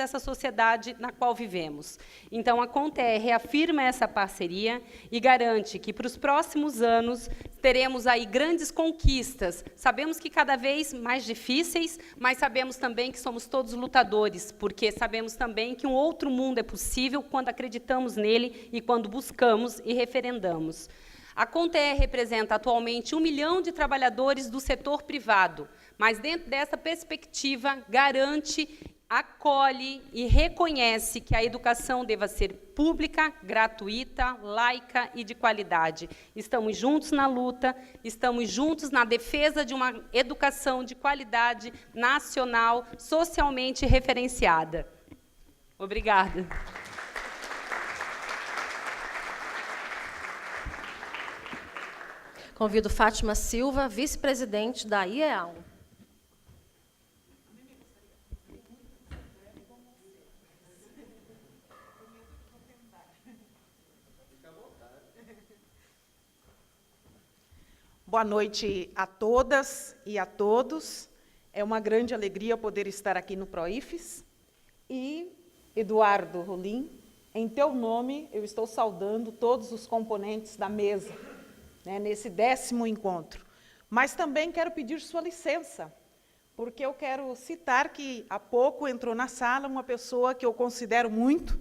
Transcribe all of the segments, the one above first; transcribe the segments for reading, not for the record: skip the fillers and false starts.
essa sociedade na qual vivemos. Então, a CONTER reafirma essa parceria e garante que, para os próximos anos, teremos aí grandes conquistas. Sabemos que cada vez mais difíceis, mas sabemos também que somos todos lutadores, porque sabemos também que um outro mundo é possível quando acreditamos nele e quando buscamos e referendamos. A CONTER representa atualmente 1 milhão de trabalhadores do setor privado, mas, dentro dessa perspectiva, garante, acolhe e reconhece que a educação deva ser pública, gratuita, laica e de qualidade. Estamos juntos na luta, estamos juntos na defesa de uma educação de qualidade nacional, socialmente referenciada. Obrigada. Convido Fátima Silva, vice-presidente da IEAL. Boa noite a todas e a todos. É uma grande alegria poder estar aqui no PROIFES. E, Eduardo Rolim, em teu nome, eu estou saudando todos os componentes da mesa, né, nesse 10º encontro. Mas também quero pedir sua licença, porque eu quero citar que há pouco entrou na sala uma pessoa que eu considero muito,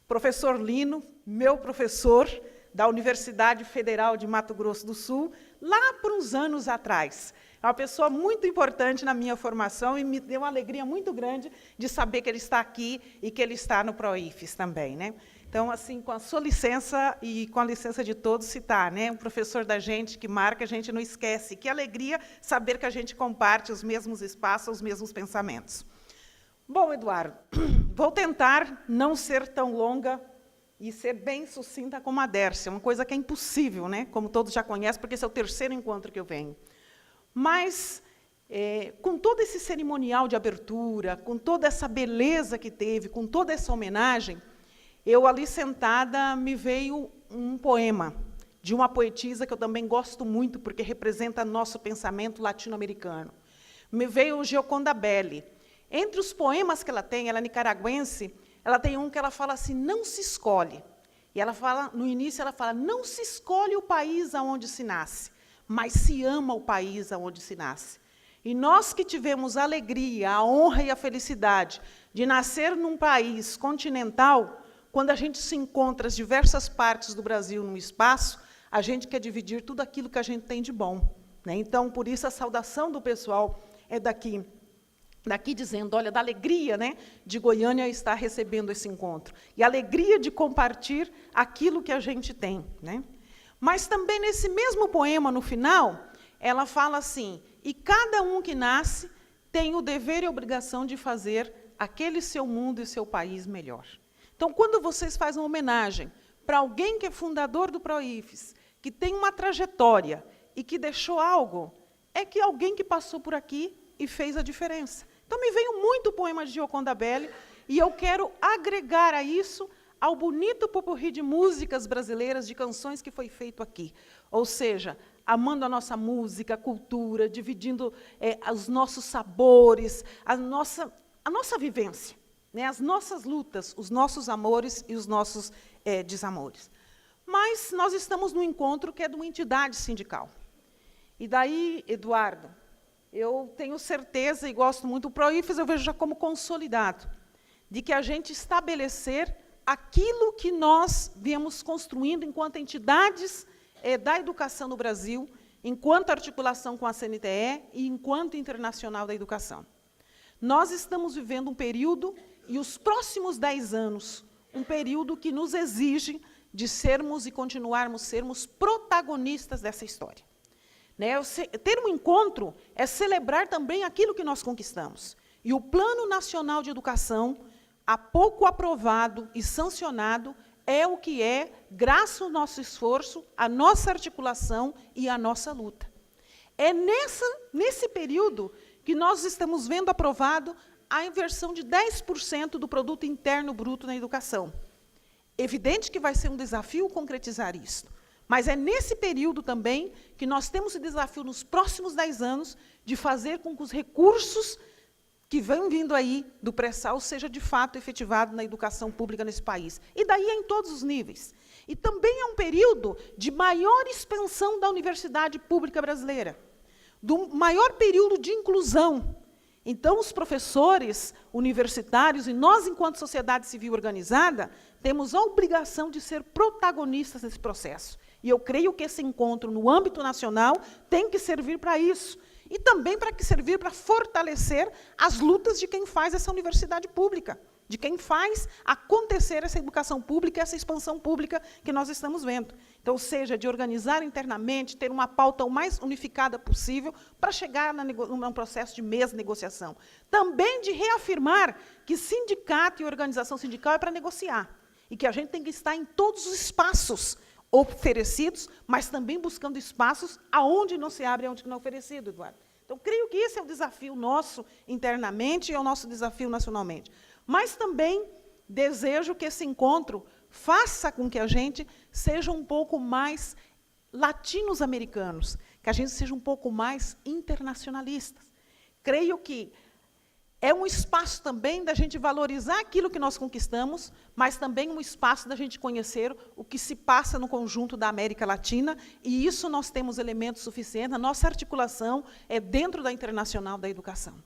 professor Lino, meu professor da Universidade Federal de Mato Grosso do Sul, lá por uns anos atrás. É uma pessoa muito importante na minha formação e me deu uma alegria muito grande de saber que ele está aqui e que ele está no PROIFES também, né? Então, assim, com a sua licença e com a licença de todos, citar, né? Um professor da gente que marca, a gente não esquece. Que alegria saber que a gente comparte os mesmos espaços, os mesmos pensamentos. Bom, Eduardo, vou tentar não ser tão longa e ser bem sucinta como a Dércia, uma coisa que é impossível, né? Como todos já conhecem, porque esse é o 3º encontro que eu venho. Mas, com todo esse cerimonial de abertura, com toda essa beleza que teve, com toda essa homenagem, eu, ali sentada, me veio um poema de uma poetisa que eu também gosto muito, porque representa nosso pensamento latino-americano. Me veio Gioconda Belli. Entre os poemas que ela é nicaragüense, ela tem um que ela fala assim, não se escolhe. E ela fala, no início, ela fala, não se escolhe o país aonde se nasce, mas se ama o país aonde se nasce. E nós que tivemos a alegria, a honra e a felicidade de nascer num país continental, quando a gente se encontra as diversas partes do Brasil no espaço, a gente quer dividir tudo aquilo que a gente tem de bom, né? Então, por isso, a saudação do pessoal é daqui dizendo, olha, da alegria, né, de Goiânia estar recebendo esse encontro, e a alegria de compartilhar aquilo que a gente tem, né? Mas também, nesse mesmo poema, no final, ela fala assim, e cada um que nasce tem o dever e a obrigação de fazer aquele seu mundo e seu país melhor. Então, quando vocês fazem uma homenagem para alguém que é fundador do PROIFES, que tem uma trajetória e que deixou algo, é que alguém que passou por aqui e fez a diferença. Então, me veio muito o poema de Gioconda Belli, e eu quero agregar a isso ao bonito popurrí de músicas brasileiras, de canções que foi feito aqui. Ou seja, amando a nossa música, a cultura, dividindo os nossos sabores, a nossa vivência, né, as nossas lutas, os nossos amores e os nossos desamores. Mas nós estamos num encontro que é de uma entidade sindical. E daí, Eduardo, eu tenho certeza, e gosto muito, o PROIFES eu vejo já como consolidado, de que a gente estabelecer aquilo que nós viemos construindo enquanto entidades da educação no Brasil, enquanto articulação com a CNTE e enquanto internacional da educação. Nós estamos vivendo um período, e os próximos 10 anos, um período que nos exige de sermos e continuarmos sermos protagonistas dessa história. Né? Ter um encontro é celebrar também aquilo que nós conquistamos. E o Plano Nacional de Educação, há pouco aprovado e sancionado, é o que é, graças ao nosso esforço, a nossa articulação e a nossa luta. É nesse período que nós estamos vendo aprovado a inversão de 10% do produto interno bruto na educação. Evidente que vai ser um desafio concretizar isso. Mas é nesse período também que nós temos o desafio, nos próximos 10 anos, de fazer com que os recursos que vem vindo aí do pré-sal seja, de fato, efetivado na educação pública nesse país. E daí é em todos os níveis. E também é um período de maior expansão da universidade pública brasileira, do maior período de inclusão. Então, os professores universitários e nós, enquanto sociedade civil organizada, temos a obrigação de ser protagonistas nesse processo. E eu creio que esse encontro, no âmbito nacional, tem que servir para isso. E também para que servir para fortalecer as lutas de quem faz essa universidade pública, de quem faz acontecer essa educação pública, essa expansão pública que nós estamos vendo. Então, seja de organizar internamente, ter uma pauta o mais unificada possível para chegar num processo de mesa de negociação. Também de reafirmar que sindicato e organização sindical é para negociar, e que a gente tem que estar em todos os espaços oferecidos, mas também buscando espaços aonde não se abre e onde não é oferecido, Eduardo. Então, creio que esse é o desafio nosso internamente e é o nosso desafio nacionalmente. Mas também desejo que esse encontro faça com que a gente seja um pouco mais latinos-americanos, que a gente seja um pouco mais internacionalistas. Creio que é um espaço também da gente valorizar aquilo que nós conquistamos, mas também um espaço da gente conhecer o que se passa no conjunto da América Latina, e isso nós temos elementos suficientes, a nossa articulação é dentro da Internacional da Educação.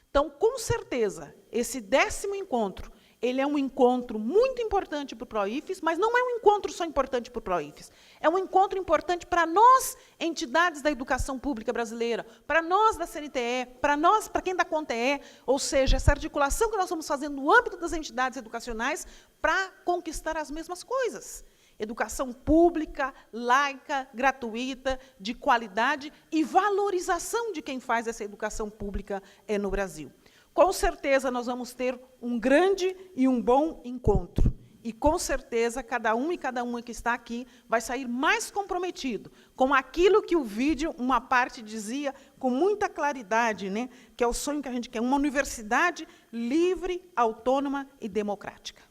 Então, com certeza, esse 10º encontro, ele é um encontro muito importante para o PROIFES, mas não é um encontro só importante para o PROIFES. É um encontro importante para nós, entidades da educação pública brasileira, para nós da CNTE, para nós, para quem da CONTE, ou seja, essa articulação que nós vamos fazendo no âmbito das entidades educacionais para conquistar as mesmas coisas. Educação pública, laica, gratuita, de qualidade e valorização de quem faz essa educação pública no Brasil. Com certeza, nós vamos ter um grande e um bom encontro. E, com certeza, cada um e cada uma que está aqui vai sair mais comprometido com aquilo que o vídeo, uma parte, dizia com muita claridade, né, que é o sonho que a gente quer, uma universidade livre, autônoma e democrática.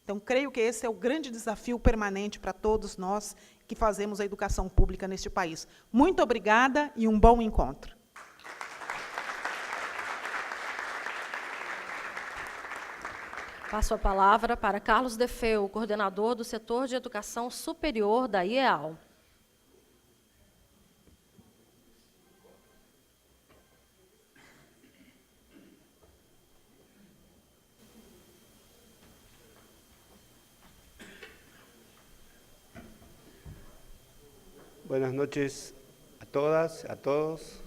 Então, creio que esse é o grande desafio permanente para todos nós que fazemos a educação pública neste país. Muito obrigada e um bom encontro. Passo a palavra para Carlos Defeu, coordenador do setor de educação superior da IEAL. Buenas noches a todas, a todos.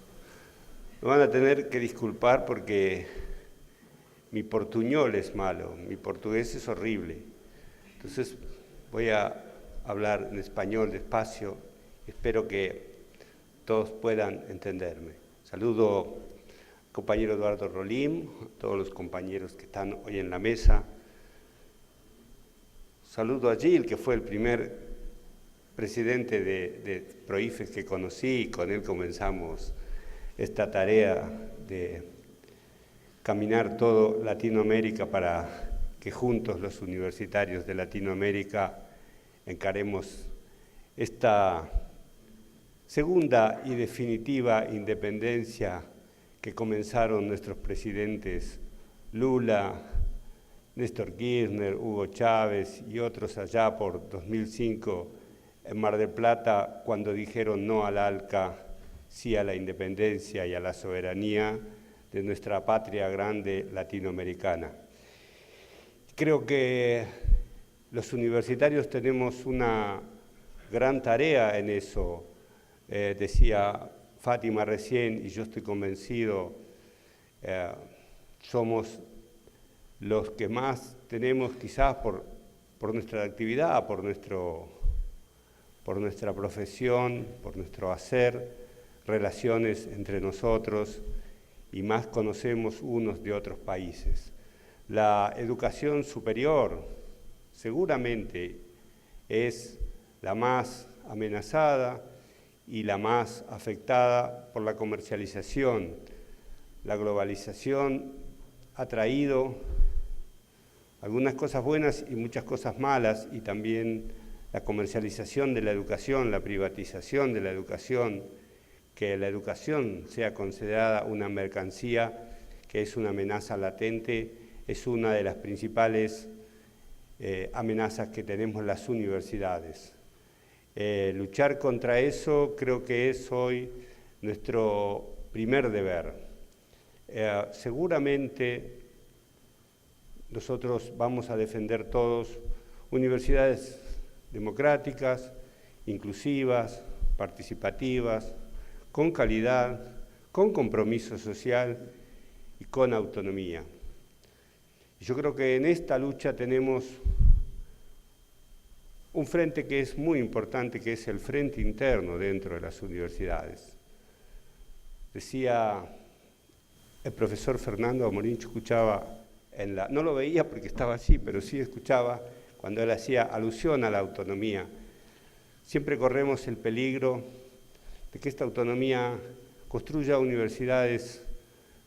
Me van a tener que disculpar porque mi portuñol es malo, mi portugués es horrible. Entonces voy a hablar en español despacio. Espero que todos puedan entenderme. Saludo al compañero Eduardo Rolim, a todos los compañeros que están hoy en la mesa. Saludo a Gil, que fue el primer presidente de PROIFES que conocí, y con él comenzamos esta tarea de caminar todo Latinoamérica para que juntos los universitarios de Latinoamérica encaremos esta segunda y definitiva independencia que comenzaron nuestros presidentes Lula, Néstor Kirchner, Hugo Chávez y otros allá por 2005 en Mar del Plata, cuando dijeron no al ALCA, sí a la independencia y a la soberanía de nuestra patria grande latinoamericana. Creo que los universitarios tenemos una gran tarea en eso. Decía Fátima recién, y yo estoy convencido, somos los que más tenemos, quizás por nuestra actividad, por nuestra profesión, por nuestro hacer, relaciones entre nosotros, y más conocemos unos de otros países. La educación superior seguramente es la más amenazada y la más afectada por la comercialización. La globalización ha traído algunas cosas buenas y muchas cosas malas, y también la comercialización de la educación, la privatización de la educación, que la educación sea considerada una mercancía que es una amenaza latente, es una de las principales amenazas que tenemos las universidades. Luchar contra eso creo que es hoy nuestro primer deber. Seguramente nosotros vamos a defender todos universidades democráticas, inclusivas, participativas, con calidad, con compromiso social y con autonomía. Yo creo que en esta lucha tenemos un frente que es muy importante, que es el frente interno dentro de las universidades. Decía el profesor Fernando Amorín, escuchaba, no lo veía porque estaba así, pero sí escuchaba cuando él hacía alusión a la autonomía. Siempre corremos el peligro de que esta autonomía construya universidades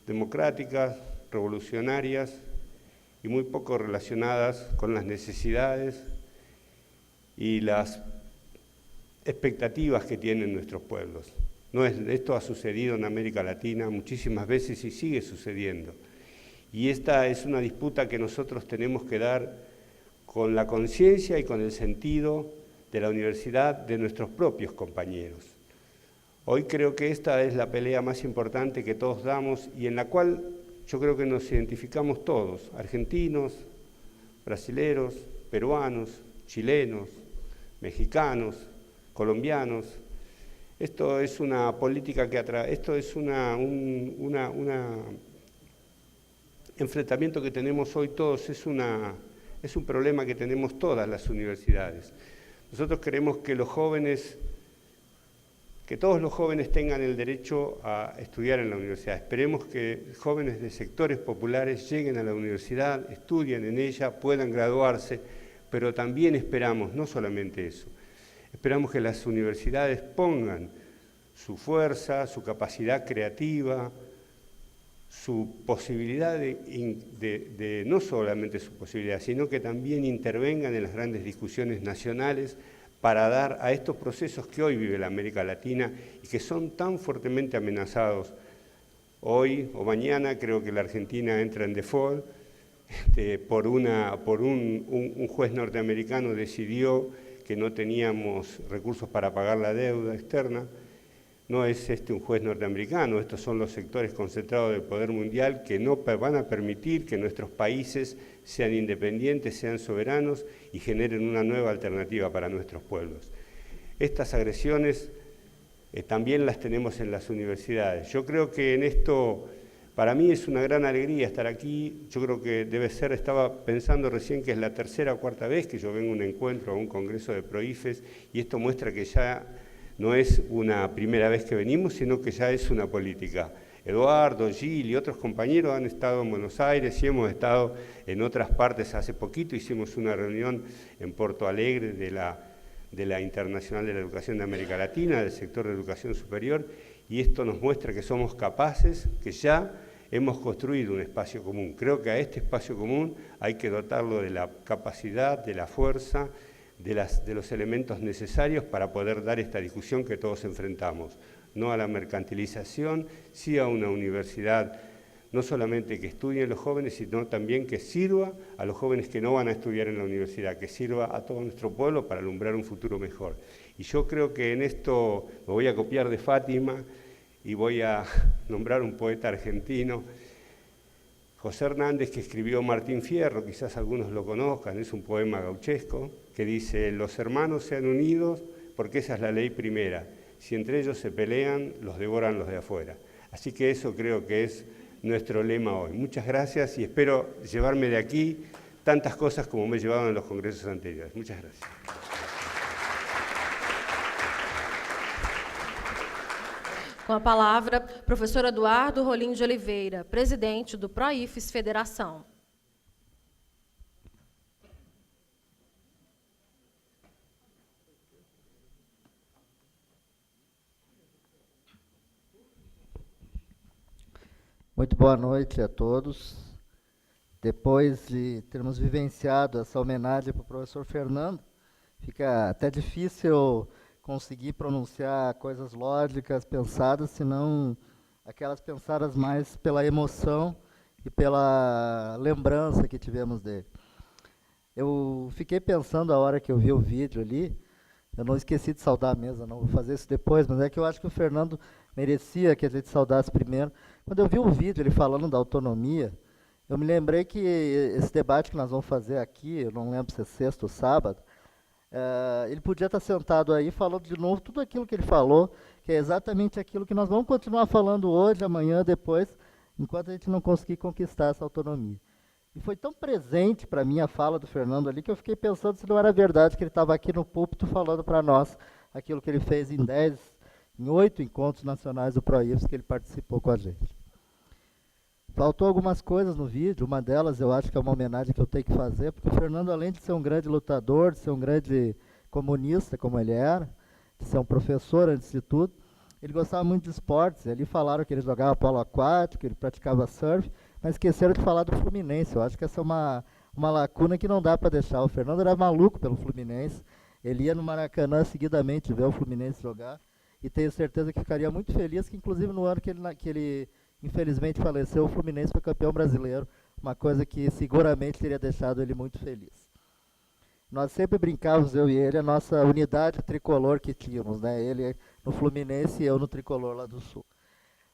democráticas, revolucionarias y muy poco relacionadas con las necesidades y las expectativas que tienen nuestros pueblos. Esto ha sucedido en América Latina muchísimas veces y sigue sucediendo. Y esta es una disputa que nosotros tenemos que dar con la conciencia y con el sentido de la universidad de nuestros propios compañeros. Hoy creo que esta es la pelea más importante que todos damos y en la cual yo creo que nos identificamos todos, argentinos, brasileros, peruanos, chilenos, mexicanos, colombianos. Esto es una política que esto es un enfrentamiento que tenemos hoy todos, es un problema que tenemos todas las universidades. Nosotros queremos que todos los jóvenes tengan el derecho a estudiar en la universidad. Esperemos que jóvenes de sectores populares lleguen a la universidad, estudien en ella, puedan graduarse, pero también esperamos, no solamente eso, esperamos que las universidades pongan su fuerza, su capacidad creativa, su posibilidad no solamente su posibilidad, sino que también intervengan en las grandes discusiones nacionales para dar a estos procesos que hoy vive la América Latina y que son tan fuertemente amenazados. Hoy o mañana creo que la Argentina entra en default, por un juez norteamericano decidió que no teníamos recursos para pagar la deuda externa. No es un juez norteamericano, estos son los sectores concentrados del poder mundial que no van a permitir que nuestros países sean independientes, sean soberanos y generen una nueva alternativa para nuestros pueblos. Estas agresiones también las tenemos en las universidades. Yo creo que en esto, para mí es una gran alegría estar aquí. Yo creo que debe ser, estaba pensando recién que es la tercera o cuarta vez que yo vengo a un encuentro, a un congreso de PROIFES, y esto muestra que ya no es una primera vez que venimos, sino que ya es una política. Eduardo, Gil y otros compañeros han estado en Buenos Aires y hemos estado en otras partes hace poquito. Hicimos una reunión en Porto Alegre de la Internacional de la Educación de América Latina, del sector de educación superior, y esto nos muestra que somos capaces, que ya hemos construido un espacio común. Creo que a este espacio común hay que dotarlo de la capacidad, de la fuerza, de los elementos necesarios para poder dar esta discusión que todos enfrentamos. No a la mercantilización, sí a una universidad, no solamente que estudien los jóvenes, sino también que sirva a los jóvenes que no van a estudiar en la universidad, que sirva a todo nuestro pueblo para alumbrar un futuro mejor. Y yo creo que en esto me voy a copiar de Fátima y voy a nombrar un poeta argentino, José Hernández, que escribió Martín Fierro, quizás algunos lo conozcan, es un poema gauchesco, que dice: los hermanos sean unidos porque esa es la ley primera, si entre ellos se pelean, los devoran los de afuera. Así que eso creo que es nuestro lema hoy. Muchas gracias y espero llevarme de aquí tantas cosas como me he llevado en los congresos anteriores. Muchas gracias. Com a palavra, professor Eduardo Rolim de Oliveira, presidente do PROIFES Federação. Muito boa noite a todos. Depois de termos vivenciado essa homenagem para o professor Fernando, fica até difícil conseguir pronunciar coisas lógicas, pensadas, senão aquelas pensadas mais pela emoção e pela lembrança que tivemos dele. Eu fiquei pensando a hora que eu vi o vídeo ali, eu não esqueci de saudar a mesa, não vou fazer isso depois, mas é que eu acho que o Fernando merecia que a gente saudasse primeiro. Quando eu vi o vídeo ele falando da autonomia, eu me lembrei que esse debate que nós vamos fazer aqui, eu não lembro se é sexta ou sábado, ele podia estar sentado aí falando de novo tudo aquilo que ele falou, que é exatamente aquilo que nós vamos continuar falando hoje, amanhã, depois, enquanto a gente não conseguir conquistar essa autonomia. E foi tão presente para mim a fala do Fernando ali que eu fiquei pensando se não era verdade que ele estava aqui no púlpito falando para nós aquilo que ele fez em 8 encontros nacionais do PROIFES que ele participou com a gente. Faltou algumas coisas no vídeo, uma delas eu acho que é uma homenagem que eu tenho que fazer, porque o Fernando, além de ser um grande lutador, de ser um grande comunista, como ele era, de ser um professor antes de tudo, ele gostava muito de esportes. Ali falaram que ele jogava polo aquático, que ele praticava surf, mas esqueceram de falar do Fluminense. Eu acho que essa é uma lacuna que não dá para deixar. O Fernando era maluco pelo Fluminense, ele ia no Maracanã seguidamente ver o Fluminense jogar, e tenho certeza que ficaria muito feliz que, inclusive, no ano que ele infelizmente faleceu, o Fluminense foi campeão brasileiro, uma coisa que seguramente teria deixado ele muito feliz. Nós sempre brincávamos, eu e ele, a nossa unidade tricolor que tínhamos, né? Ele no Fluminense e eu no tricolor lá do Sul.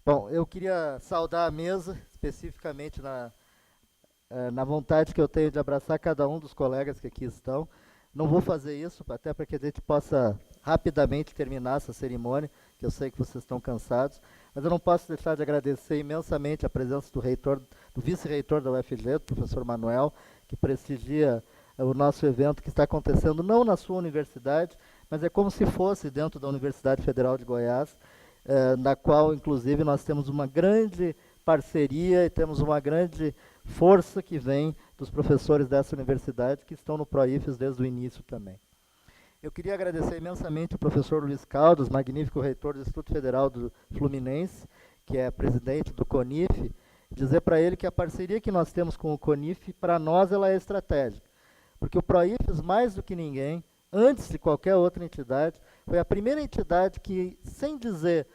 Bom, eu queria saudar a mesa, especificamente na vontade que eu tenho de abraçar cada um dos colegas que aqui estão. Não vou fazer isso, até para que a gente possa rapidamente terminar essa cerimônia, que eu sei que vocês estão cansados, mas eu não posso deixar de agradecer imensamente a presença do vice-reitor da UFG, do professor Manuel, que prestigia o nosso evento que está acontecendo não na sua universidade, mas é como se fosse dentro da Universidade Federal de Goiás, na qual, inclusive, nós temos uma grande parceria e temos uma grande força que vem dos professores dessa universidade que estão no PROIFES desde o início também. Eu queria agradecer imensamente o professor Luiz Caldas, magnífico reitor do Instituto Federal do Fluminense, que é presidente do CONIF, dizer para ele que a parceria que nós temos com o CONIF, para nós, ela é estratégica. Porque o PROIFES, mais do que ninguém, antes de qualquer outra entidade, foi a primeira entidade que, sem dizer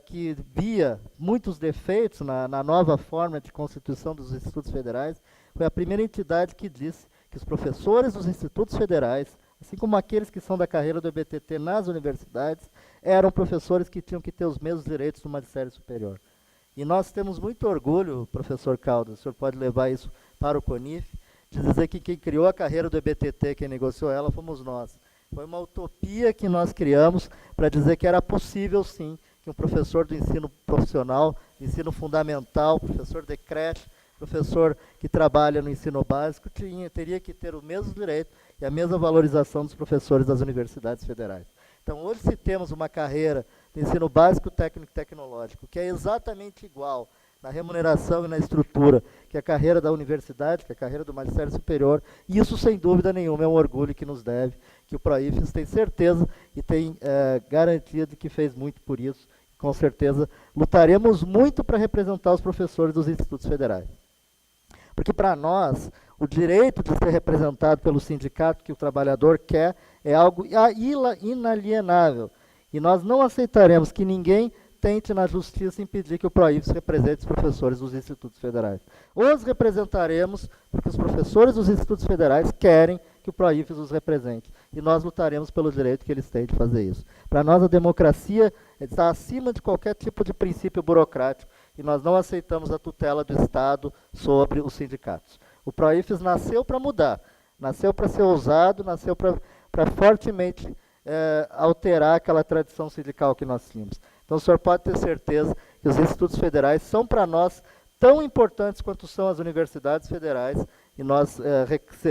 que via muitos defeitos na nova forma de constituição dos institutos federais, foi a primeira entidade que disse que os professores dos institutos federais, assim como aqueles que são da carreira do EBTT nas universidades, eram professores que tinham que ter os mesmos direitos do magistério superior. E nós temos muito orgulho, professor Caldas, o senhor pode levar isso para o CONIF, de dizer que quem criou a carreira do EBTT, quem negociou ela, fomos nós. Foi uma utopia que nós criamos para dizer que era possível, sim, que um professor do ensino profissional, ensino fundamental, professor de creche, professor que trabalha no ensino básico, teria que ter o mesmo direito e a mesma valorização dos professores das universidades federais. Então, hoje, se temos uma carreira de ensino básico, técnico e tecnológico, que é exatamente igual na remuneração e na estrutura que a carreira da universidade, que a carreira do magistério superior, e isso, sem dúvida nenhuma, é um orgulho que nos deve, que o PROIFES tem certeza e tem garantia de que fez muito por isso. Com certeza, lutaremos muito para representar os professores dos institutos federais. Porque, para nós, o direito de ser representado pelo sindicato que o trabalhador quer é algo inalienável. E nós não aceitaremos que ninguém tente na justiça impedir que o PROIFES represente os professores dos institutos federais. Os representaremos porque os professores dos institutos federais querem que o PROIFES os represente. E nós lutaremos pelo direito que eles têm de fazer isso. Para nós, a democracia está acima de qualquer tipo de princípio burocrático e nós não aceitamos a tutela do Estado sobre os sindicatos. O PROIFES nasceu para mudar, nasceu para ser ousado, nasceu para fortemente alterar aquela tradição sindical que nós tínhamos. Então, o senhor pode ter certeza que os institutos federais são, para nós, tão importantes quanto são as universidades federais, e nós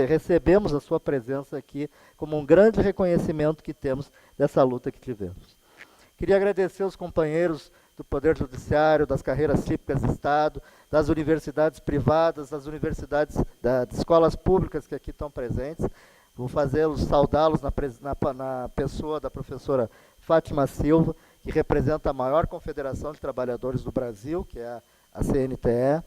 recebemos a sua presença aqui como um grande reconhecimento que temos dessa luta que tivemos. Queria agradecer aos companheiros do Poder Judiciário, das carreiras típicas do Estado, das universidades privadas, das universidades, das escolas públicas que aqui estão presentes. Vou saudá-los na pessoa da professora Fátima Silva, que representa a maior confederação de trabalhadores do Brasil, que é a CNTE.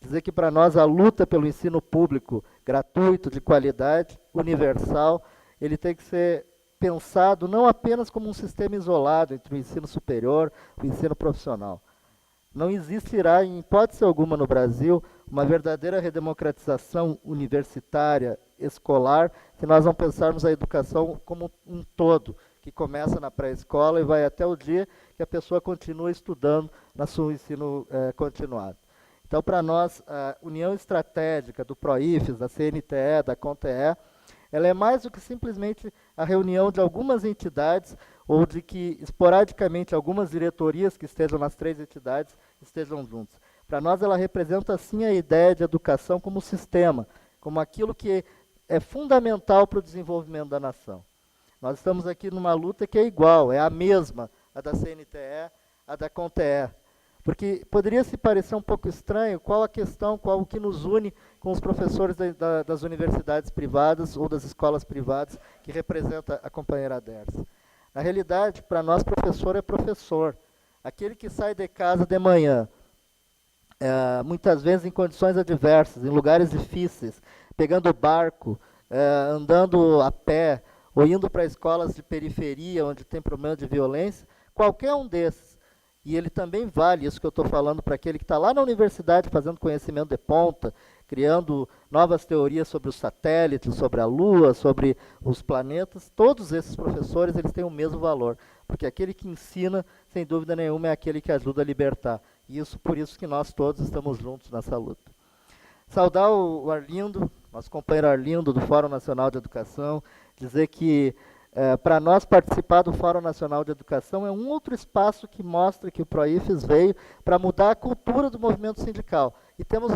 Dizer que, para nós, a luta pelo ensino público gratuito, de qualidade, universal, ele tem que ser pensado não apenas como um sistema isolado entre o ensino superior e o ensino profissional. não existirá, em hipótese alguma no Brasil, uma verdadeira redemocratização universitária, escolar, se nós não pensarmos a educação como um todo, que começa na pré-escola e vai até o dia que a pessoa continua estudando no seu ensino continuado. Então, para nós, a união estratégica do PROIFES, da CNTE, da CONTE, ela é mais do que simplesmente a reunião de algumas entidades ou de que, esporadicamente, algumas diretorias que estejam nas 3 entidades estejam juntas. Para nós, ela representa, sim, a ideia de educação como sistema, como aquilo que é fundamental para o desenvolvimento da nação. Nós estamos aqui numa luta que é igual, é a mesma, a da CNTE, a da CONTE. Porque poderia se parecer um pouco estranho qual a questão, qual o que nos une com os professores das universidades privadas ou das escolas privadas que representa a companheira Dercy. Na realidade, para nós, professor é professor. Aquele que sai de casa de manhã, muitas vezes em condições adversas, em lugares difíceis, pegando barco, andando a pé, ou indo para escolas de periferia, onde tem problema de violência, qualquer um desses. E ele também vale, isso que eu estou falando, para aquele que está lá na universidade fazendo conhecimento de ponta, criando novas teorias sobre os satélites, sobre a Lua, sobre os planetas. Todos esses professores eles têm o mesmo valor, porque aquele que ensina, sem dúvida nenhuma, é aquele que ajuda a libertar. E isso, por isso que nós todos estamos juntos nessa luta. Saudar o Arlindo, nosso companheiro Arlindo, do Fórum Nacional de Educação, dizer que para nós participar do Fórum Nacional de Educação é um outro espaço que mostra que o PROIFES veio para mudar a cultura do movimento sindical. E temos,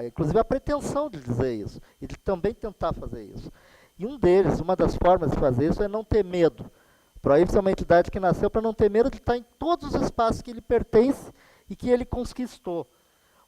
inclusive, a pretensão de dizer isso, e de também tentar fazer isso. E uma das formas de fazer isso é não ter medo. O PROIFES é uma entidade que nasceu para não ter medo de estar em todos os espaços que ele pertence e que ele conquistou.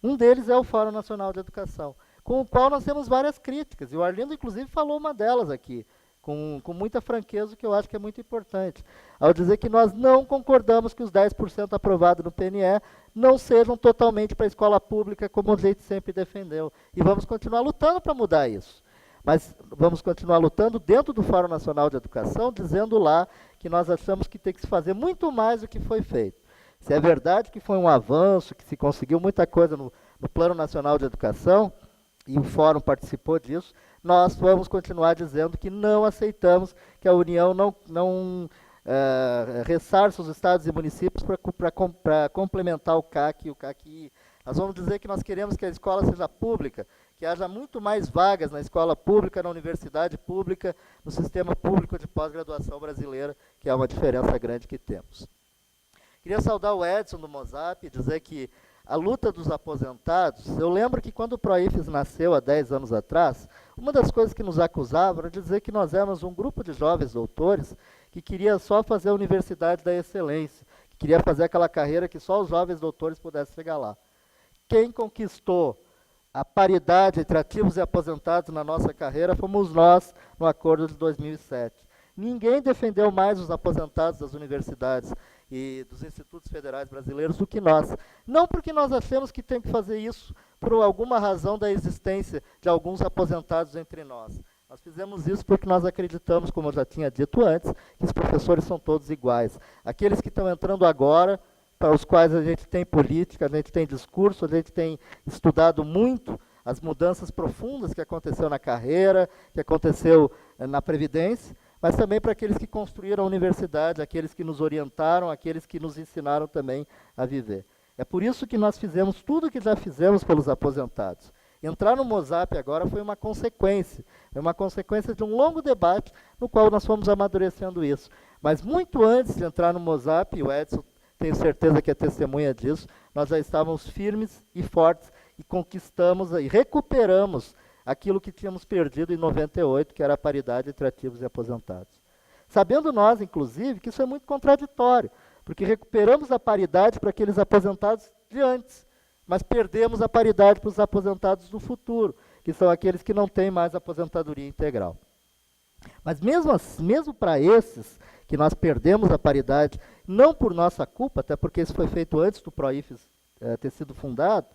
Um deles é o Fórum Nacional de Educação, com o qual nós temos várias críticas, e o Arlindo, inclusive, falou uma delas aqui, com muita franqueza, que eu acho que é muito importante, ao dizer que nós não concordamos que os 10% aprovados no PNE não sejam totalmente para a escola pública, como a gente sempre defendeu. E vamos continuar lutando para mudar isso. Mas vamos continuar lutando dentro do Fórum Nacional de Educação, dizendo lá que nós achamos que tem que se fazer muito mais do que foi feito. Se é verdade que foi um avanço, que se conseguiu muita coisa no Plano Nacional de Educação, e o Fórum participou disso, nós vamos continuar dizendo que não aceitamos que a União não ressarça os estados e municípios para complementar o CAC e o CACI. Nós vamos dizer que nós queremos que a escola seja pública, que haja muito mais vagas na escola pública, na universidade pública, no sistema público de pós-graduação brasileira, que é uma diferença grande que temos. Queria saudar o Edson do Mozap e dizer que a luta dos aposentados, eu lembro que quando o PROIFES nasceu há 10 anos atrás, uma das coisas que nos acusavam era dizer que nós éramos um grupo de jovens doutores que queria só fazer a Universidade da Excelência, que queria fazer aquela carreira que só os jovens doutores pudessem chegar lá. Quem conquistou a paridade entre ativos e aposentados na nossa carreira fomos nós, no acordo de 2007. Ninguém defendeu mais os aposentados das universidades e dos institutos federais brasileiros do que nós. Não porque nós achamos que tem que fazer isso por alguma razão da existência de alguns aposentados entre nós. Nós fizemos isso porque nós acreditamos, como eu já tinha dito antes, que os professores são todos iguais. Aqueles que estão entrando agora, para os quais a gente tem política, a gente tem discurso, a gente tem estudado muito as mudanças profundas que aconteceu na carreira, que aconteceu na Previdência, mas também para aqueles que construíram a universidade, aqueles que nos orientaram, aqueles que nos ensinaram também a viver. É por isso que nós fizemos tudo o que já fizemos pelos aposentados. Entrar no Mozap agora foi uma consequência de um longo debate no qual nós fomos amadurecendo isso. Mas muito antes de entrar no Mozap, e o Edson tenho certeza que é testemunha disso, nós já estávamos firmes e fortes e conquistamos e recuperamos aquilo que tínhamos perdido em 98, que era a paridade entre ativos e aposentados. Sabendo nós, inclusive, que isso é muito contraditório, porque recuperamos a paridade para aqueles aposentados de antes, mas perdemos a paridade para os aposentados do futuro, que são aqueles que não têm mais aposentadoria integral. Mas mesmo para esses, que nós perdemos a paridade, não por nossa culpa, até porque isso foi feito antes do PROIFES ter sido fundado,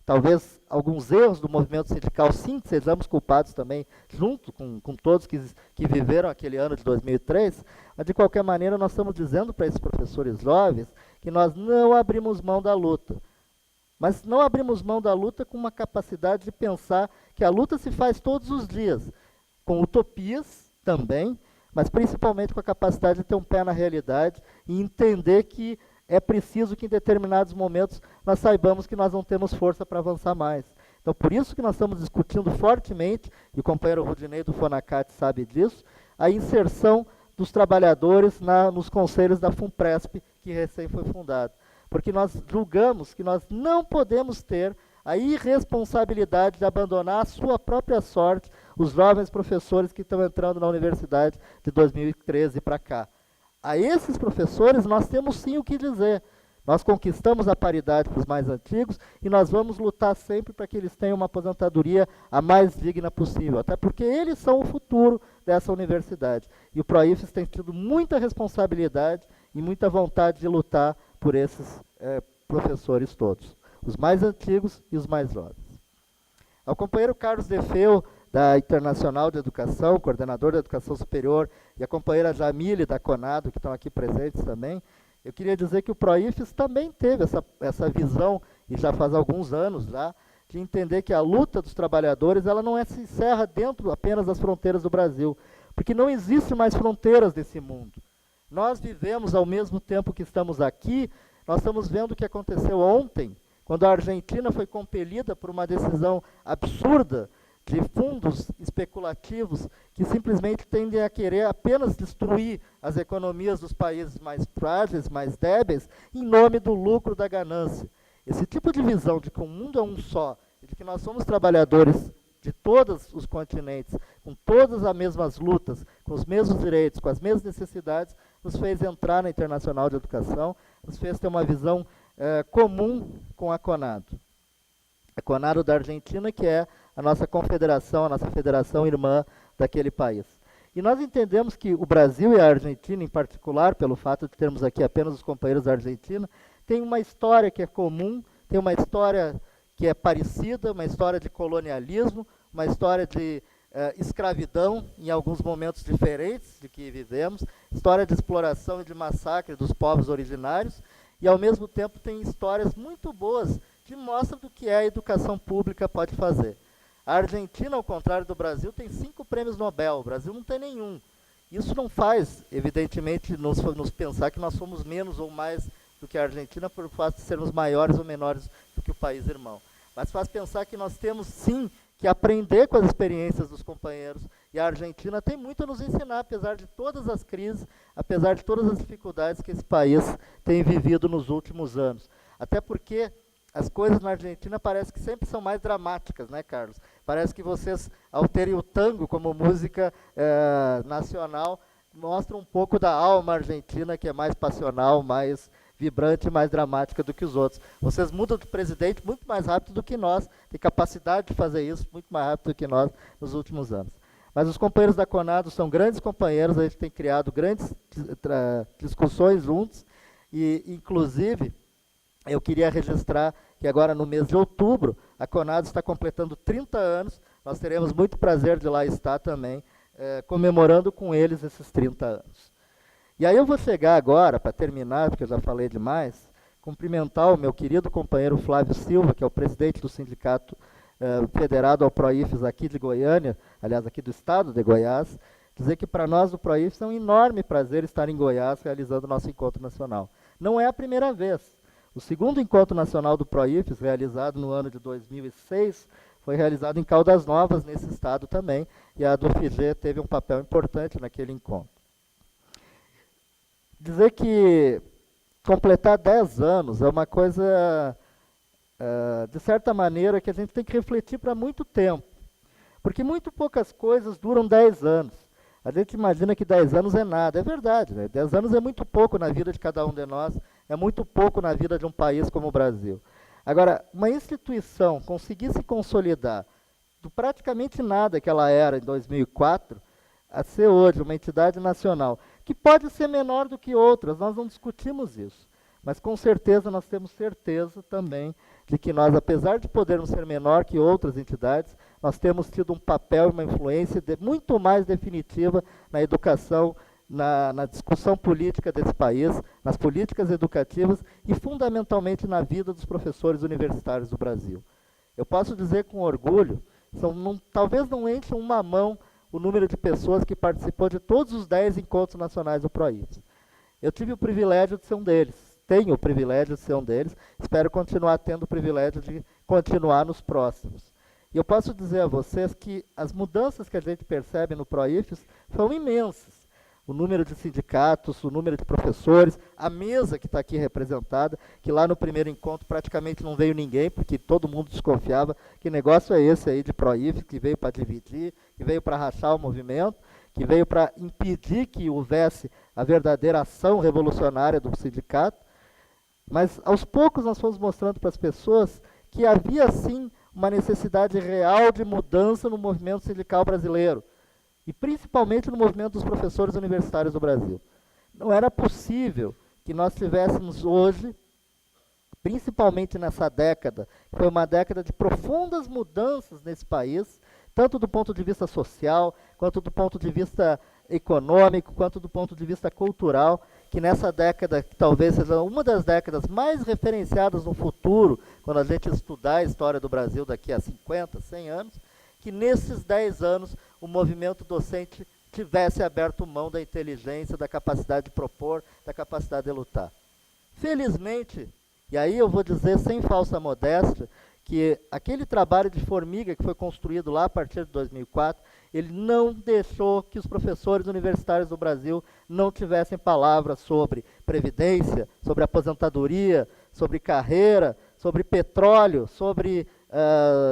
talvez alguns erros do movimento sindical, sim, sejamos culpados também, junto com todos que viveram aquele ano de 2003, mas de qualquer maneira nós estamos dizendo para esses professores jovens que nós não abrimos mão da luta. Mas não abrimos mão da luta com uma capacidade de pensar que a luta se faz todos os dias, com utopias também, mas principalmente com a capacidade de ter um pé na realidade e entender que é preciso que em determinados momentos nós saibamos que nós não temos força para avançar mais. Então, por isso que nós estamos discutindo fortemente, e o companheiro Rudinei do Fonacat sabe disso, a inserção dos trabalhadores nos conselhos da FUNPRESP, que recém foi fundado. Porque nós julgamos que nós não podemos ter a irresponsabilidade de abandonar a sua própria sorte, os jovens professores que estão entrando na universidade de 2013 para cá. A esses professores nós temos sim o que dizer. Nós conquistamos a paridade para os mais antigos e nós vamos lutar sempre para que eles tenham uma aposentadoria a mais digna possível, até porque eles são o futuro dessa universidade. E o PROIFES tem tido muita responsabilidade e muita vontade de lutar por esses professores todos, os mais antigos e os mais jovens. Ao companheiro Carlos Defeu, da Internacional de Educação, coordenador da Educação Superior, e a companheira Jamile, da CONADO, que estão aqui presentes também, eu queria dizer que o PROIFES também teve essa visão, e já faz alguns anos já, de entender que a luta dos trabalhadores ela não se encerra dentro apenas das fronteiras do Brasil, porque não existe mais fronteiras nesse mundo. Nós vivemos ao mesmo tempo que estamos aqui, nós estamos vendo o que aconteceu ontem, quando a Argentina foi compelida por uma decisão absurda de fundos especulativos que simplesmente tendem a querer apenas destruir as economias dos países mais frágeis, mais débeis, em nome do lucro, da ganância. Esse tipo de visão de que o mundo é um só, e de que nós somos trabalhadores de todos os continentes, com todas as mesmas lutas, com os mesmos direitos, com as mesmas necessidades, nos fez entrar na Internacional de Educação, nos fez ter uma visão comum com a CONADO. A CONADO da Argentina, que é a nossa confederação, a nossa federação irmã daquele país. E nós entendemos que o Brasil e a Argentina, em particular, pelo fato de termos aqui apenas os companheiros da Argentina, tem uma história que é comum, tem uma história que é parecida, uma história de colonialismo, uma história de escravidão, em alguns momentos diferentes de que vivemos, história de exploração e de massacre dos povos originários, e ao mesmo tempo tem histórias muito boas que mostram do que a educação pública pode fazer. A Argentina, ao contrário do Brasil, tem 5 prêmios Nobel, o Brasil não tem nenhum. Isso não faz, evidentemente, nos pensar que nós somos menos ou mais do que a Argentina por fato de sermos maiores ou menores do que o país irmão. Mas faz pensar que nós temos, sim, que aprender com as experiências dos companheiros. E a Argentina tem muito a nos ensinar, apesar de todas as crises, apesar de todas as dificuldades que esse país tem vivido nos últimos anos. Até porque as coisas na Argentina parece que sempre são mais dramáticas, né, Carlos? Parece que vocês, ao terem o tango como música nacional, mostram um pouco da alma argentina, que é mais passional, mais vibrante e mais dramática do que os outros. Vocês mudam de presidente muito mais rápido do que nós, têm capacidade de fazer isso muito mais rápido do que nós nos últimos anos. Mas os companheiros da CONADO são grandes companheiros, a gente tem criado grandes discussões juntos, e, inclusive, eu queria registrar que agora no mês de outubro, a CONADO está completando 30 anos, nós teremos muito prazer de lá estar também, comemorando com eles esses 30 anos. E aí eu vou chegar agora, para terminar, porque eu já falei demais, cumprimentar o meu querido companheiro Flávio Silva, que é o presidente do sindicato federado ao PROIFES aqui de Goiânia, aliás, aqui do estado de Goiás, dizer que para nós do PROIFES é um enorme prazer estar em Goiás realizando o nosso encontro nacional. Não é a primeira vez. O segundo encontro nacional do PROIFES, realizado no ano de 2006, foi realizado em Caldas Novas, nesse estado também, e a do FG teve um papel importante naquele encontro. Dizer que completar 10 anos é uma coisa, de certa maneira, que a gente tem que refletir para muito tempo. Porque muito poucas coisas duram 10 anos. A gente imagina que 10 anos é nada. É verdade, né? 10 anos é muito pouco na vida de cada um de nós, é muito pouco na vida de um país como o Brasil. Agora, uma instituição conseguir se consolidar do praticamente nada que ela era em 2004, a ser hoje uma entidade nacional, que pode ser menor do que outras, nós não discutimos isso. Mas com certeza nós temos certeza também de que nós, apesar de podermos ser menor que outras entidades, nós temos tido um papel e uma influência muito mais definitiva na educação na discussão política desse país, nas políticas educativas e, fundamentalmente, na vida dos professores universitários do Brasil. Eu posso dizer com orgulho, talvez não entre uma mão o número de pessoas que participou de todos os 10 encontros nacionais do PROIFES. Eu tive o privilégio de ser um deles, tenho o privilégio de ser um deles, espero continuar tendo o privilégio de continuar nos próximos. E eu posso dizer a vocês que as mudanças que a gente percebe no PROIFES são imensas. O número de sindicatos, o número de professores, a mesa que está aqui representada, que lá no primeiro encontro praticamente não veio ninguém, porque todo mundo desconfiava que negócio é esse aí de PROIFES, que veio para dividir, que veio para rachar o movimento, que veio para impedir que houvesse a verdadeira ação revolucionária do sindicato. Mas, aos poucos, nós fomos mostrando para as pessoas que havia, sim, uma necessidade real de mudança no movimento sindical brasileiro, e principalmente no movimento dos professores universitários do Brasil. Não era possível que nós tivéssemos hoje, principalmente nessa década, que foi uma década de profundas mudanças nesse país, tanto do ponto de vista social, quanto do ponto de vista econômico, quanto do ponto de vista cultural, que nessa década, que talvez seja uma das décadas mais referenciadas no futuro, quando a gente estudar a história do Brasil daqui a 50, 100 anos, que nesses 10 anos o movimento docente tivesse aberto mão da inteligência, da capacidade de propor, da capacidade de lutar. Felizmente, e aí eu vou dizer sem falsa modéstia, que aquele trabalho de formiga que foi construído lá a partir de 2004, ele não deixou que os professores universitários do Brasil não tivessem palavras sobre previdência, sobre aposentadoria, sobre carreira, sobre petróleo, sobre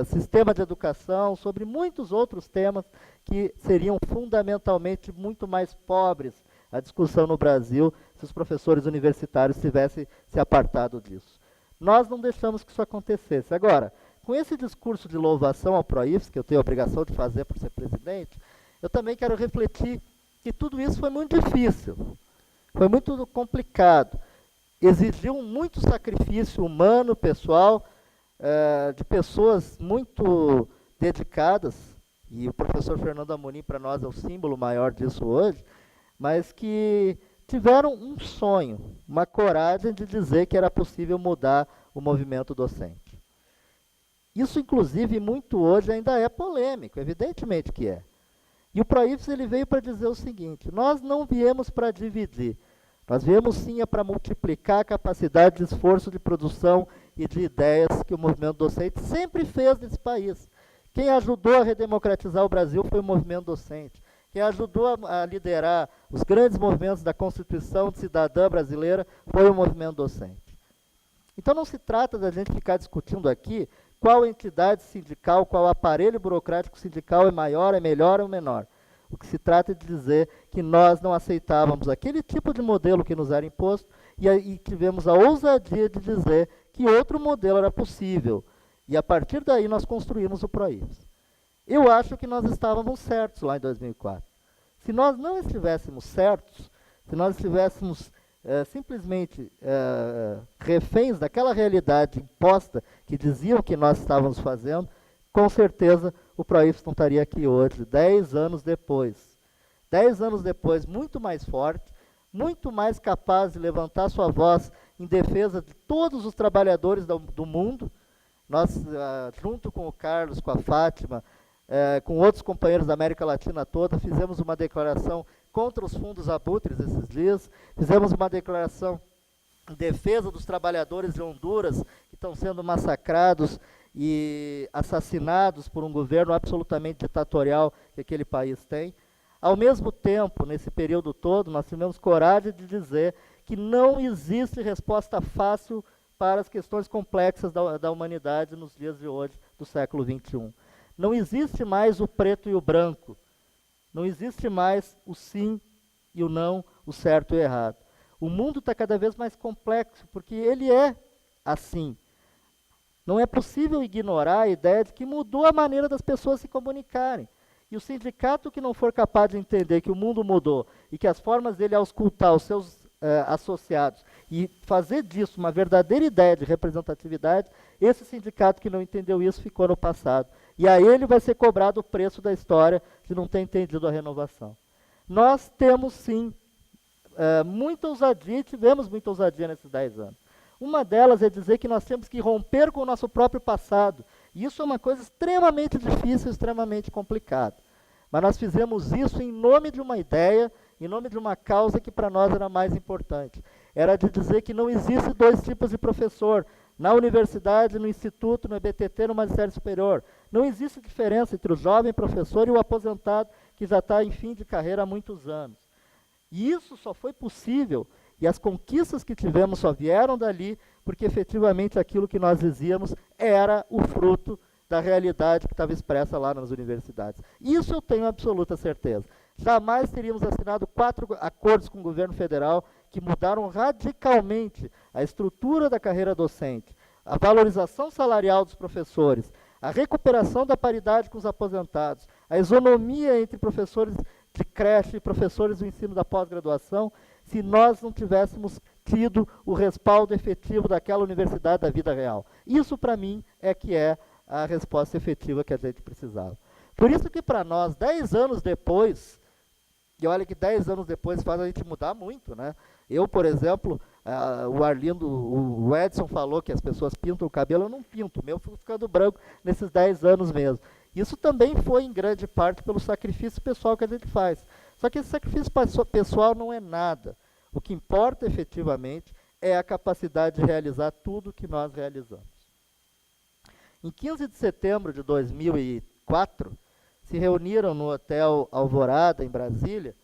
sistema de educação, sobre muitos outros temas que seriam fundamentalmente muito mais pobres a discussão no Brasil se os professores universitários tivessem se apartado disso. Nós não deixamos que isso acontecesse. Agora, com esse discurso de louvação ao PROIFES, que eu tenho a obrigação de fazer por ser presidente, eu também quero refletir que tudo isso foi muito difícil, foi muito complicado, exigiu muito sacrifício humano, pessoal, de pessoas muito dedicadas, e o professor Fernando Amorim para nós é o símbolo maior disso hoje, mas que tiveram um sonho, uma coragem de dizer que era possível mudar o movimento docente. Isso, inclusive, muito hoje ainda é polêmico, evidentemente que é. E o PROIFES ele veio para dizer o seguinte: nós não viemos para dividir, nós viemos sim para multiplicar a capacidade de esforço de produção e de ideias que o movimento docente sempre fez nesse país. Quem ajudou a redemocratizar o Brasil foi o movimento docente. Quem ajudou a liderar os grandes movimentos da Constituição cidadã brasileira foi o movimento docente. Então não se trata da gente ficar discutindo aqui qual entidade sindical, qual aparelho burocrático sindical é maior, é melhor ou menor. O que se trata é de dizer que nós não aceitávamos aquele tipo de modelo que nos era imposto e tivemos a ousadia de dizer que outro modelo era possível. E a partir daí nós construímos o PROIFES. Eu acho que nós estávamos certos lá em 2004. Se nós não estivéssemos certos, se nós estivéssemos simplesmente reféns daquela realidade imposta que diziam que nós estávamos fazendo, com certeza o PROIFES não estaria aqui hoje, 10 anos depois. 10 anos depois, muito mais forte, muito mais capaz de levantar sua voz em defesa de todos os trabalhadores do mundo. Nós, junto com o Carlos, com a Fátima, com outros companheiros da América Latina toda, fizemos uma declaração contra os fundos abutres esses dias, fizemos uma declaração em defesa dos trabalhadores de Honduras que estão sendo massacrados e assassinados por um governo absolutamente ditatorial que aquele país tem. Ao mesmo tempo, nesse período todo, nós tivemos coragem de dizer que não existe resposta fácil para as questões complexas da humanidade nos dias de hoje, do século XXI. Não existe mais o preto e o branco. Não existe mais o sim e o não, o certo e o errado. O mundo está cada vez mais complexo, porque ele é assim. Não é possível ignorar a ideia de que mudou a maneira das pessoas se comunicarem. E o sindicato que não for capaz de entender que o mundo mudou e que as formas dele auscultar os seus associados e fazer disso uma verdadeira ideia de representatividade, esse sindicato que não entendeu isso ficou no passado. E a ele vai ser cobrado o preço da história de não ter entendido a renovação. Nós temos sim muita ousadia, e tivemos muita ousadia nesses 10 anos. Uma delas é dizer que nós temos que romper com o nosso próprio passado. E isso é uma coisa extremamente difícil, extremamente complicada. Mas nós fizemos isso em nome de uma ideia, em nome de uma causa que para nós era mais importante. Era de dizer que não existe dois tipos de professor, na universidade, no instituto, no EBTT, no magistério superior. Não existe diferença entre o jovem professor e o aposentado que já está em fim de carreira há muitos anos. E isso só foi possível, e as conquistas que tivemos só vieram dali, porque efetivamente aquilo que nós dizíamos era o fruto da realidade que estava expressa lá nas universidades. Isso eu tenho absoluta certeza. Jamais teríamos assinado 4 acordos com o governo federal que mudaram radicalmente a estrutura da carreira docente, a valorização salarial dos professores, a recuperação da paridade com os aposentados, a isonomia entre professores de creche e professores do ensino da pós-graduação, se nós não tivéssemos tido o respaldo efetivo daquela universidade da vida real. Isso, para mim, é que é a resposta efetiva que a gente precisava. Por isso que, para nós, 10 anos depois, e olha que 10 anos depois faz a gente mudar muito, né? Eu, por exemplo, o Arlindo, o Edson falou que as pessoas pintam o cabelo, eu não pinto, o meu foi ficando branco nesses 10 anos mesmo. Isso também foi, em grande parte, pelo sacrifício pessoal que a gente faz. Só que esse sacrifício pessoal não é nada. O que importa, efetivamente, é a capacidade de realizar tudo o que nós realizamos. Em 15 de setembro de 2004, se reuniram no Hotel Alvorada, em Brasília.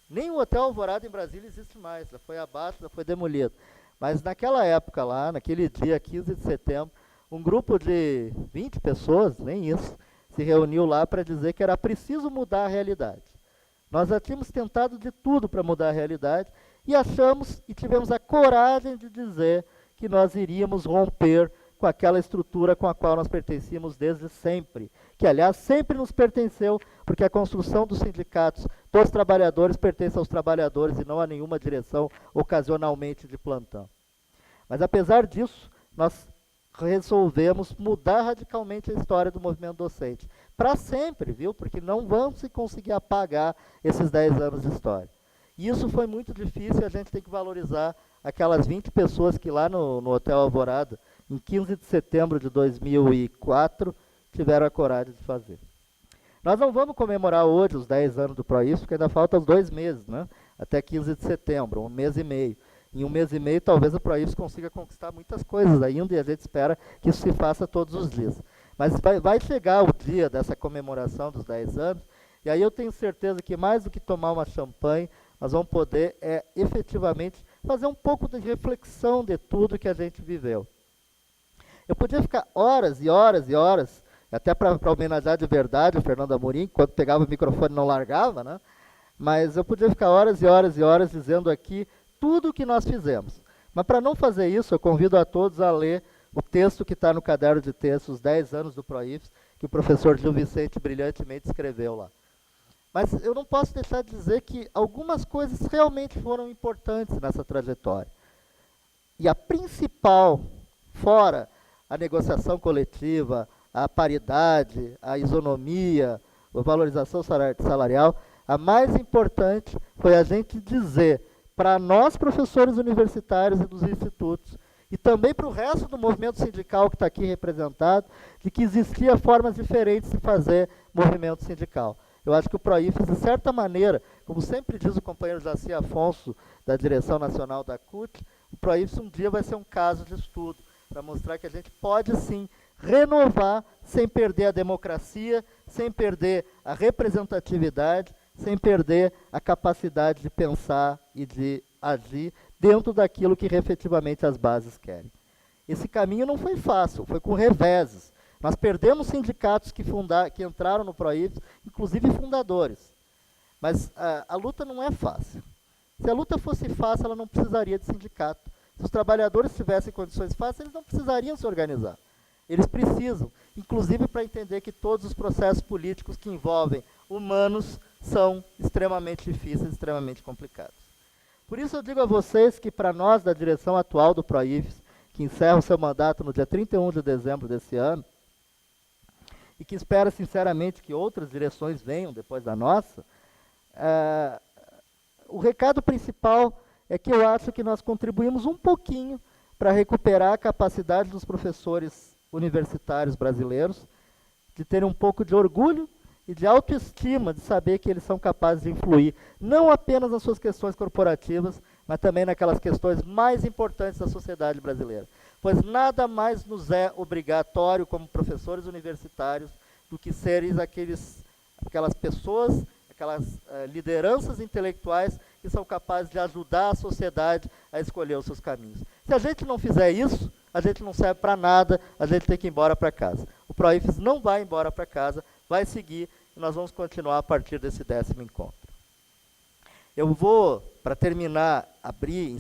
Nem o Hotel Alvorada em Brasília existe mais, já foi abaixo, já foi demolido. Mas naquela época lá, naquele dia, 15 de setembro, um grupo de 20 pessoas, nem isso, se reuniu lá para dizer que era preciso mudar a realidade. Nós já tínhamos tentado de tudo para mudar a realidade e achamos e tivemos a coragem de dizer que nós iríamos romper com aquela estrutura com a qual nós pertencíamos desde sempre, que, aliás, sempre nos pertenceu, porque a construção dos sindicatos dos trabalhadores pertence aos trabalhadores e não a nenhuma direção ocasionalmente de plantão. Mas, apesar disso, nós resolvemos mudar radicalmente a história do movimento docente. Para sempre, viu? Porque não vamos se conseguir apagar esses 10 anos de história. E isso foi muito difícil, a gente tem que valorizar aquelas 20 pessoas que lá no Hotel Alvorada, em 15 de setembro de 2004, tiveram a coragem de fazer. Nós não vamos comemorar hoje os 10 anos do ProIFES, porque ainda faltam os 2 meses, né? Até 15 de setembro, 1 mês e meio. Em 1 mês e meio, talvez o ProIFES consiga conquistar muitas coisas ainda, e a gente espera que isso se faça todos os dias. Mas vai chegar o dia dessa comemoração dos 10 anos, e aí eu tenho certeza que mais do que tomar uma champanhe, nós vamos poder efetivamente fazer um pouco de reflexão de tudo que a gente viveu. Eu podia ficar horas e horas e horas, até para homenagear de verdade o Fernando Amorim, quando pegava o microfone não largava, né? Mas eu podia ficar horas e horas e horas dizendo aqui tudo o que nós fizemos. Mas para não fazer isso, eu convido a todos a ler o texto que está no caderno de textos, os 10 anos do ProIFES, que o professor Gil Vicente brilhantemente escreveu lá. Mas eu não posso deixar de dizer que algumas coisas realmente foram importantes nessa trajetória. E a principal, fora a negociação coletiva, a paridade, a isonomia, a valorização salarial, a mais importante foi a gente dizer para nós, professores universitários e dos institutos, e também para o resto do movimento sindical que está aqui representado, de que existia formas diferentes de fazer movimento sindical. Eu acho que o ProIFES, de certa maneira, como sempre diz o companheiro Jaci Afonso, da direção nacional da CUT, o ProIFES um dia vai ser um caso de estudo, para mostrar que a gente pode, sim, renovar sem perder a democracia, sem perder a representatividade, sem perder a capacidade de pensar e de agir dentro daquilo que efetivamente as bases querem. Esse caminho não foi fácil, foi com reveses. Nós perdemos sindicatos que entraram no ProIFES, inclusive fundadores. Mas a luta não é fácil. Se a luta fosse fácil, ela não precisaria de sindicato. Se os trabalhadores tivessem condições fáceis, eles não precisariam se organizar. Eles precisam, inclusive para entender que todos os processos políticos que envolvem humanos são extremamente difíceis, extremamente complicados. Por isso eu digo a vocês que para nós, da direção atual do ProIFES, que encerra o seu mandato no dia 31 de dezembro desse ano, e que espera sinceramente que outras direções venham depois da nossa, o recado principal é que eu acho que nós contribuímos um pouquinho para recuperar a capacidade dos professores universitários brasileiros de terem um pouco de orgulho e de autoestima, de saber que eles são capazes de influir, não apenas nas suas questões corporativas, mas também naquelas questões mais importantes da sociedade brasileira. Pois nada mais nos é obrigatório como professores universitários do que seres aquelas pessoas, aquelas lideranças intelectuais que são capazes de ajudar a sociedade a escolher os seus caminhos. Se a gente não fizer isso, a gente não serve para nada, a gente tem que ir embora para casa. O ProIFES não vai embora para casa, vai seguir, e nós vamos continuar a partir desse 10º encontro. Eu vou, para terminar, abrir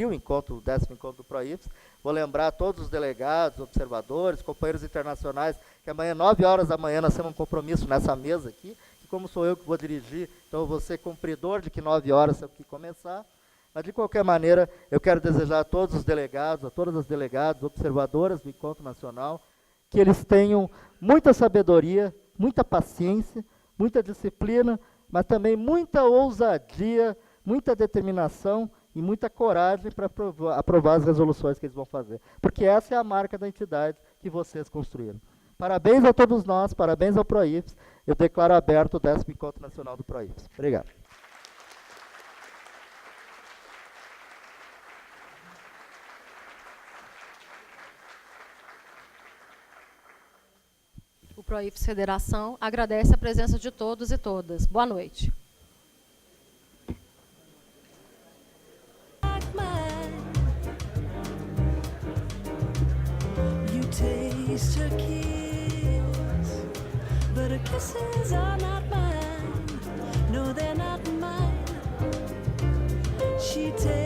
o encontro, o 10º encontro do ProIFES, vou lembrar a todos os delegados, observadores, companheiros internacionais, que amanhã, 9 horas da manhã, nós temos um compromisso nessa mesa aqui, que como sou eu que vou dirigir, então eu vou ser cumpridor de que 9 horas é o que começar. Mas, de qualquer maneira, eu quero desejar a todos os delegados, a todas as delegadas, observadoras do Encontro Nacional, que eles tenham muita sabedoria, muita paciência, muita disciplina, mas também muita ousadia, muita determinação e muita coragem para aprovar as resoluções que eles vão fazer. Porque essa é a marca da entidade que vocês construíram. Parabéns a todos nós, parabéns ao ProIFES. Eu declaro aberto o 10º Encontro Nacional do ProIFES. Obrigado. O ProIFES Federação agradece a presença de todos e todas. Boa noite. You taste her kiss, but her kisses are not mine. No, they're not mine. She takes